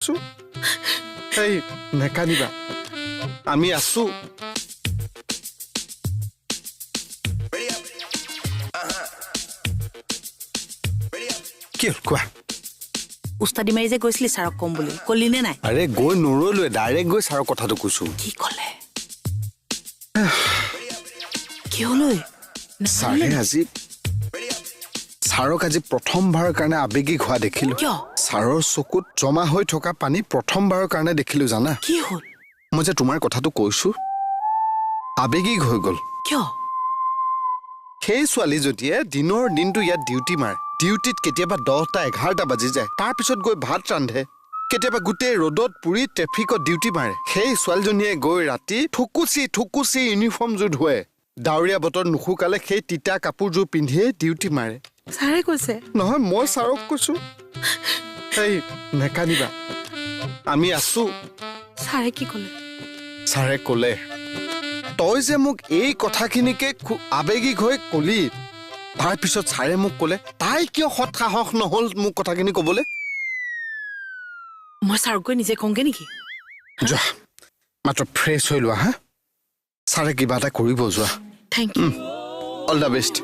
কৈছো এই নেকানিবা আমি আছো কি কোৱা উস্তাদি মাৰি যে গৈছিলি ছাৰক কম বুলি কলি নে নাই আৰে গৈ নৰলোৱে ডাইৰেক্ট গৈ ছাৰৰ কথাটো কৈছো কি ক'লে কি হলো ছাৰে আজি ছাৰক আজি প্ৰথমবাৰৰ কাৰণে আবেগিক হোৱা দেখিলো কিয় ছাৰৰ চকুত জমা হৈ থকা পানী প্ৰথমবাৰৰ কাৰণে দেখিলো জানা কি হ'ল মই যে তোমাৰ কথাটো কৈছো আবেগিক হৈ গ'ল কিয় সেই ছোৱালী যদিয়ে দিনৰ দিনটো ইয়াত ডিউটি মাৰে ডিউটিত কেতিয়াবা 10টা 11টা বাজি যায় তাৰ পিছত গৈ ভাত ৰান্ধে কেতিয়াবা গোটেই ৰ'দত পুৰি ট্ৰেফিকত ডিউটি মাৰে সেই ছোৱালীজনীয়ে গৈ ৰাতি ঠুকুচি ইউনিফৰ্মযোৰ ধুৱে ডাৱৰীয়া বতৰ নুশুকালে সেই তিতা কাপোৰযোৰ পিন্ধিয়ে ডিউটি মাৰে ছাৰে কৈছে নহয় মই ছাৰক কৈছো এই নেকানিবা আমি আছো ছাৰে কি ক'লে ছাৰে ক'লে তই যে মোক এই কথাখিনিকে আবেগিক হৈ কলি তাৰ পিছত ছাৰে মোক ক'লে তাই কিয় সৎ সাহস নহ'ল মোক কথাখিনি ক'বলৈ মই ছাৰক গৈ নিজে কওঁগে নেকি যোৱা মাত্ৰ ফ্ৰেছ হৈ লোৱা হা ছাৰে কিবা এটা কৰিব যোৱা thank you all the best